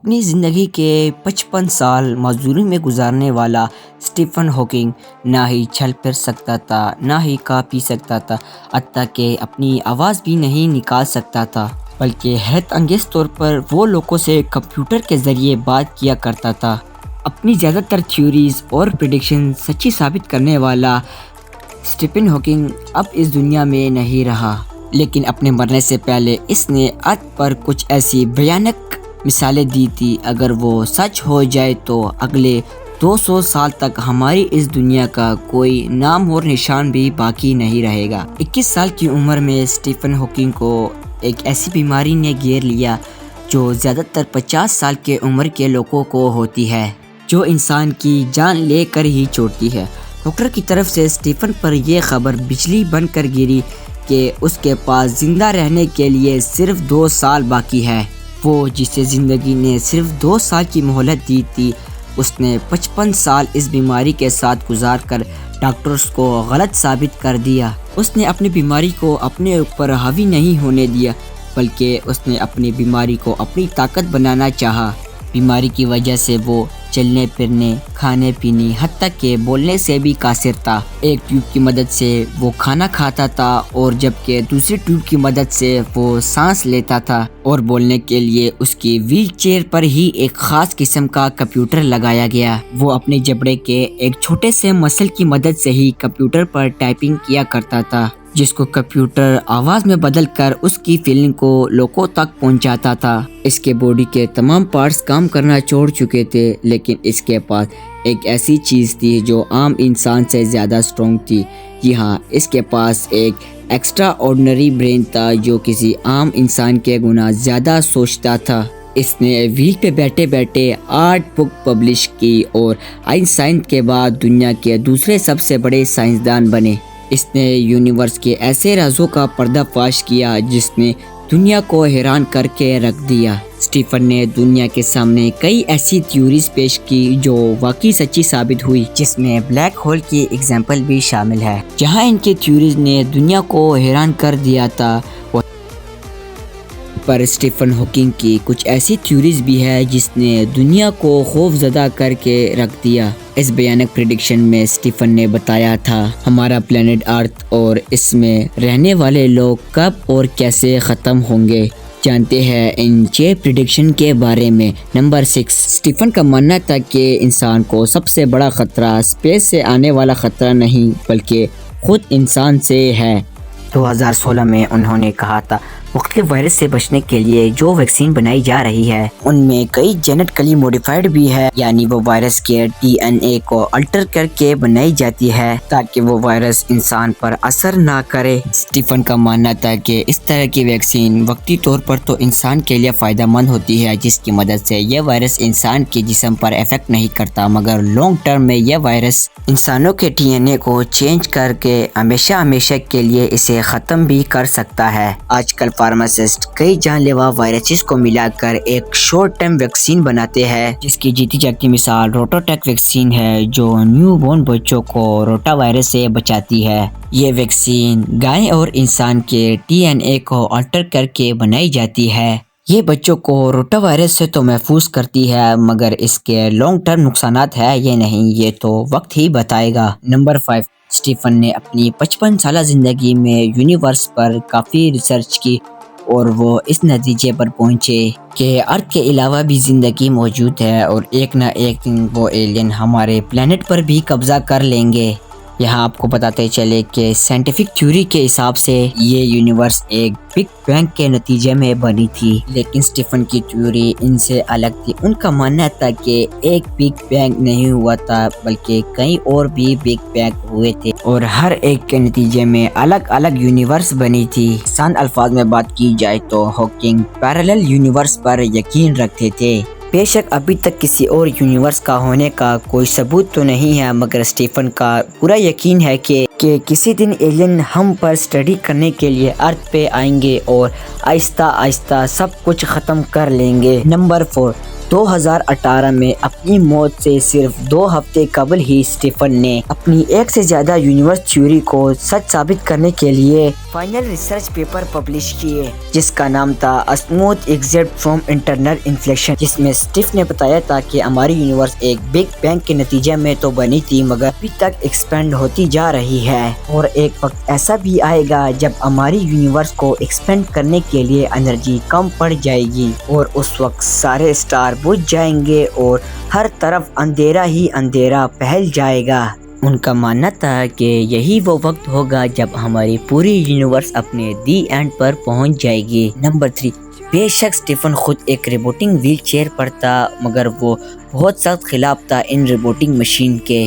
اپنی زندگی کے 55 سال مزدوری میں گزارنے والا اسٹیفن ہاکنگ نہ ہی چل پھر سکتا تھا، نہ ہی کھا پی سکتا تھا، حتیٰ کہ اپنی آواز بھی نہیں نکال سکتا تھا، بلکہ حیرت انگیز طور پر وہ لوگوں سے کمپیوٹر کے ذریعے بات کیا کرتا تھا۔ اپنی زیادہ تر تھیوریز اور پریڈکشن سچی ثابت کرنے والا اسٹیفن ہاکنگ اب اس دنیا میں نہیں رہا، لیکن اپنے مرنے سے پہلے اس نے ارتھ پر کچھ ایسی بھیانک مثالیں دی تھی، اگر وہ سچ ہو جائے تو اگلے 200 سال تک ہماری اس دنیا کا کوئی نام اور نشان بھی باقی نہیں رہے گا۔ 21 سال کی عمر میں اسٹیفن ہاکنگ کو ایک ایسی بیماری نے گھیر لیا جو زیادہ تر 50 سال کے عمر کے لوگوں کو ہوتی ہے، جو انسان کی جان لے کر ہی چھوڑتی ہے۔ ڈاکٹر کی طرف سے اسٹیفن پر یہ خبر بجلی بن کر گری کہ اس کے پاس زندہ رہنے کے لیے صرف 2 سال باقی ہے۔ وہ جسے زندگی نے صرف 2 سال کی مہلت دی تھی، اس نے 55 سال اس بیماری کے ساتھ گزار کر ڈاکٹرز کو غلط ثابت کر دیا۔ اس نے اپنی بیماری کو اپنے اوپر حاوی نہیں ہونے دیا، بلکہ اس نے اپنی بیماری کو اپنی طاقت بنانا چاہا۔ بیماری کی وجہ سے وہ چلنے پھرنے، کھانے پینے، حتیٰ کہ بولنے سے بھی قاصر تھا۔ ایک ٹیوب کی مدد سے وہ کھانا کھاتا تھا، اور جبکہ دوسری ٹیوب کی مدد سے وہ سانس لیتا تھا، اور بولنے کے لیے اس کی ویل چیئر پر ہی ایک خاص قسم کا کمپیوٹر لگایا گیا۔ وہ اپنے جبڑے کے ایک چھوٹے سے مسل کی مدد سے ہی کمپیوٹر پر ٹائپنگ کیا کرتا تھا، جس کو کمپیوٹر آواز میں بدل کر اس کی فیلنگ کو لوگوں تک پہنچاتا تھا۔ اس کے باڈی کے تمام پارٹس کام کرنا چھوڑ چکے تھے، لیکن اس کے پاس ایک ایسی چیز تھی جو عام انسان سے زیادہ اسٹرانگ تھی۔ جی ہاں، اس کے پاس ایک ایکسٹرا آرڈنری برین تھا جو کسی عام انسان کے گنا زیادہ سوچتا تھا۔ اس نے ویل پہ بیٹھے بیٹھے 8 بک پبلش کی اور آئنسٹائن کے بعد دنیا کے دوسرے سب سے بڑے سائنسدان بنے۔ اس نے یونیورس کے ایسے رازوں کا پردہ فاش کیا جس نے دنیا کو حیران کر کے رکھ دیا۔ اسٹیفن نے دنیا کے سامنے کئی ایسی تھیوریز پیش کی جو واقعی سچی ثابت ہوئی، جس میں بلیک ہول کی ایگزامپل بھی شامل ہے۔ جہاں ان کی تھیوریز نے دنیا کو حیران کر دیا تھا، پر اسٹیفن ہاکنگ کی کچھ ایسی تھیوریز بھی ہے جس نے دنیا کو خوف زدہ کر کے رکھ دیا۔ اس بھیانک پریڈکشن میں اسٹیفن نے بتایا تھا ہمارا پلانٹ ارتھ اور اس میں رہنے والے لوگ کب اور کیسے ختم ہوں گے۔ جانتے ہیں ان 6 پریڈکشن کے بارے میں۔ نمبر 6، اسٹیفن کا ماننا تھا کہ انسان کو سب سے بڑا خطرہ اسپیس سے آنے والا خطرہ نہیں، بلکہ خود انسان سے ہے۔ 2016 میں انہوں نے کہا تھا مختلف وائرس سے بچنے کے لیے جو ویکسین بنائی جا رہی ہے ان میں کئی جینیٹکلی موڈیفائڈ بھی ہے، یعنی وہ وائرس کے DNA کو الٹر کر کے بنائی جاتی ہے تاکہ وہ وائرس انسان پر اثر نہ کرے۔ اسٹیفن کا ماننا تھا کہ اس طرح کی ویکسین وقتی طور پر تو انسان کے لیے فائدہ مند ہوتی ہے، جس کی مدد سے یہ وائرس انسان کے جسم پر افیکٹ نہیں کرتا، مگر لانگ ٹرم میں یہ وائرس انسانوں کے DNA کو چینج کر کے ہمیشہ کے لیے اسے ختم بھی کر سکتا ہے۔ آج کل فارماسسٹ کئی جان لیوا وائرسز کو ملا کر ایک شارٹ ٹرم ویکسین بناتے ہیں، جس کی جیتی جاگتی مثال روٹاٹیک ویکسین ہے جو نیو بورن بچوں کو روٹا وائرس سے بچاتی ہے۔ یہ ویکسین گائے اور انسان کے DNA کو الٹر کر کے بنائی جاتی ہے۔ یہ بچوں کو روٹا وائرس سے تو محفوظ کرتی ہے، مگر اس کے لانگ ٹرم نقصانات ہیں یا نہیں یہ تو وقت ہی بتائے گا۔ نمبر 5، اسٹیفن نے اپنی 55 سالہ زندگی میں یونیورس پر کافی ریسرچ کی اور وہ اس نتیجے پر پہنچے کہ ارتھ کے علاوہ بھی زندگی موجود ہے، اور ایک نہ ایک دن وہ ایلین ہمارے پلانٹ پر بھی قبضہ کر لیں گے۔ یہاں آپ کو بتاتے چلے کہ سائنٹیفک تھیوری کے حساب سے یہ یونیورس ایک بگ بینگ کے نتیجے میں بنی تھی، لیکن اسٹیفن کی تھیوری ان سے الگ تھی۔ ان کا ماننا تھا کہ ایک بگ بینگ نہیں ہوا تھا، بلکہ کئی اور بھی بگ بینگ ہوئے تھے، اور ہر ایک کے نتیجے میں الگ الگ یونیورس بنی تھی۔ آسان الفاظ میں بات کی جائے تو ہاکنگ پیرالل یونیورس پر یقین رکھتے تھے۔ بے شک ابھی تک کسی اور یونیورس کا ہونے کا کوئی ثبوت تو نہیں ہے، مگر اسٹیفن کا پورا یقین ہے کہ کسی دن ایلین ہم پر اسٹڈی کرنے کے لیے ارتھ پہ آئیں گے اور آہستہ آہستہ سب کچھ ختم کر لیں گے۔ نمبر 4، 2018 میں اپنی موت سے صرف 2 ہفتے قبل ہی اسٹیفن نے اپنی ایک سے زیادہ یونیورس تھیوری کو سچ ثابت کرنے کے لیے فائنل ریسرچ پیپر پبلش کیے، جس کا نام تھا smooth exit from internal inflation, جس میں اسٹیف نے بتایا تھا کہ ہماری یونیورس ایک بگ بینگ کے نتیجے میں تو بنی تھی مگر ابھی تک ایکسپینڈ ہوتی جا رہی ہے، اور ایک وقت ایسا بھی آئے گا جب ہماری یونیورس کو ایکسپینڈ کرنے کے لیے انرجی کم پڑ جائے گی، اور اس وقت سارے اسٹار بجھ جائیں گے اور ہر طرف اندھیرا ہی اندھیرا پھیل جائے گا۔ ان کا ماننا تھا کہ یہی وہ وقت ہوگا جب ہماری پوری یونیورس اپنے دی اینڈ پر پہنچ جائے گی۔ نمبر 3، بے شک اسٹیفن خود ایک ریبوٹنگ ویل چیئر پر تھا مگر وہ بہت سخت خلاف تھا ان ریبوٹنگ مشین کے۔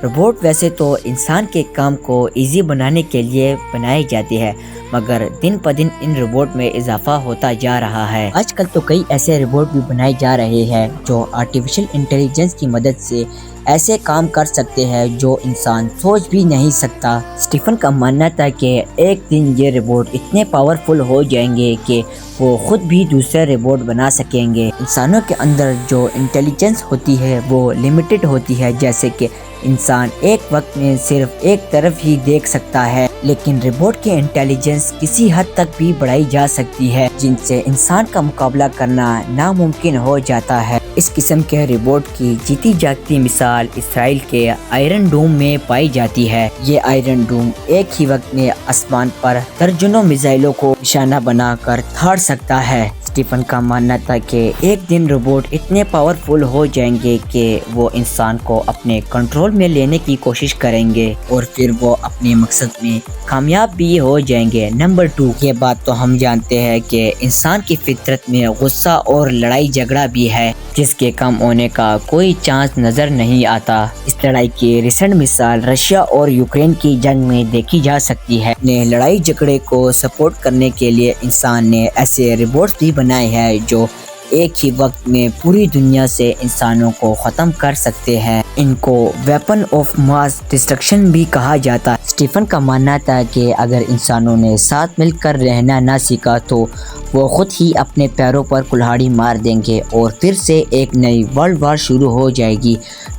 روبوٹ ویسے تو انسان کے کام کو ایزی بنانے کے لیے بنائے جاتے ہیں مگر دن پہ دن ان روبوٹ میں اضافہ ہوتا جا رہا ہے۔ آج کل تو کئی ایسے روبوٹ بھی بنائے جا رہے ہیں جو آرٹیفیشل انٹیلیجنس کی مدد سے ایسے کام کر سکتے ہیں جو انسان سوچ بھی نہیں سکتا۔ اسٹیفن کا ماننا تھا کہ ایک دن یہ روبوٹ اتنے پاورفل ہو جائیں گے کہ وہ خود بھی دوسرے روبوٹ بنا سکیں گے۔ انسانوں کے اندر جو انٹیلیجنس ہوتی ہے وہ لمیٹڈ ہوتی ہے، جیسے کہ انسان ایک وقت میں صرف ایک طرف ہی دیکھ سکتا ہے، لیکن روبوٹ کی انٹیلیجنس کسی حد تک بھی بڑھائی جا سکتی ہے جن سے انسان کا مقابلہ کرنا ناممکن ہو جاتا ہے۔ اس قسم کے روبوٹ کی جیتی جاگتی مثال اسرائیل کے آئرن ڈوم میں پائی جاتی ہے۔ یہ آئرن ڈوم ایک ہی وقت میں آسمان پر درجنوں میزائلوں کو نشانہ بنا کر دھاڑ سکتا ہے۔ اسٹیفن کا ماننا تھا کہ ایک دن روبوٹ اتنے پاورفل ہو جائیں گے کہ وہ انسان کو اپنے کنٹرول میں لینے کی کوشش کریں گے اور پھر وہ اپنے مقصد میں کامیاب بھی ہو جائیں گے۔ نمبر 2، یہ بات تو ہم جانتے ہیں کہ انسان کی فطرت میں غصہ اور لڑائی جھگڑا بھی ہے جس کے کم ہونے کا کوئی چانس نظر نہیں آتا۔ اس لڑائی کی ریسنٹ مثال رشیا اور یوکرین کی جنگ میں دیکھی جا سکتی ہے۔ لڑائی جھگڑے کو سپورٹ کرنے کے لیے انسان نے ایسے روبوٹس بھی بنائے ہیں جو ایک ہی وقت میں پوری دنیا سے انسانوں کو ختم کر سکتے ہیں۔ ان کو ویپن آف ماس ڈسٹرکشن بھی کہا جاتا ہے۔ اسٹیفن کا ماننا تھا کہ اگر انسانوں نے ساتھ مل کر رہنا نہ سیکھا تو وہ خود ہی اپنے پیروں پر کلہاڑی مار دیں گے اور پھر سے ایک نئی ورلڈ وار شروع ہو جائے گی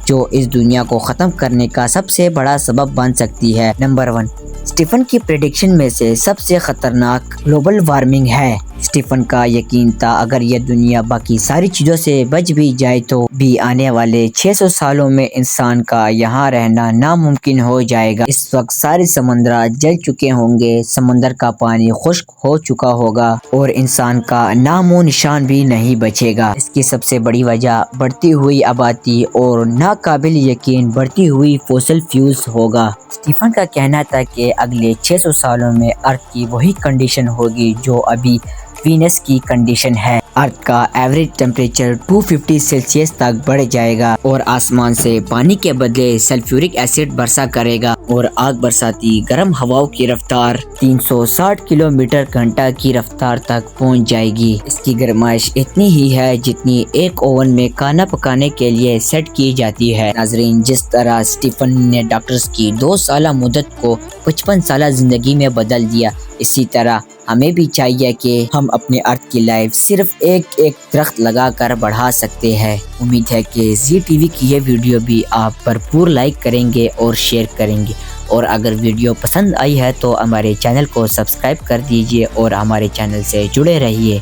جو اس دنیا کو ختم کرنے کا سب سے بڑا سبب بن سکتی ہے۔ نمبر 1، اسٹیفن کی پریڈکشن میں سے سب سے خطرناک گلوبل وارمنگ ہے۔ اسٹیفن کا یقین تھا اگر یہ دنیا باقی ساری چیزوں سے بچ بھی جائے تو بھی آنے والے 600 سالوں میں انسان کا یہاں رہنا ناممکن ہو جائے گا۔ اس وقت سارے سمندرات جل چکے ہوں گے، سمندر کا پانی خشک ہو چکا ہوگا اور انسان کا نام و نشان بھی نہیں بچے گا۔ اس کی سب سے بڑی وجہ بڑھتی ہوئی آبادی اور ناقابل یقین بڑھتی ہوئی فوسل فیولز ہوگا۔ اسٹیفن کا کہنا تھا کہ اگلے 600 سالوں میں ارتھ کی وہی کنڈیشن ہوگی جو ابھی وینس کی کنڈیشن ہے۔ ارتھ کا ایوریج ٹیمپریچر 250 سیلسیس تک بڑھ جائے گا اور آسمان سے پانی کے بدلے سلفیورک ایسڈ برسا کرے گا اور آگ برساتی گرم ہواؤں کی رفتار 360 کلومیٹر گھنٹہ کی رفتار تک پہنچ جائے گی۔ اس کی گرمائش اتنی ہی ہے جتنی ایک اوون میں کھانا پکانے کے لیے سیٹ کی جاتی ہے۔ ناظرین، جس طرح اسٹیفن نے ڈاکٹرز کی 2 سالہ مدت کو 55 سالہ زندگی میں بدل دیا، اسی طرح ہمیں بھی چاہیے کہ ہم اپنے ارتھ کی لائف صرف ایک درخت لگا کر بڑھا سکتے ہیں۔ امید ہے کہ زی ٹی وی کی یہ ویڈیو بھی آپ بھرپور لائک کریں گے اور شیئر کریں گے، اور اگر ویڈیو پسند آئی ہے تو ہمارے چینل کو سبسکرائب کر دیجیے اور ہمارے چینل سے جڑے رہیے۔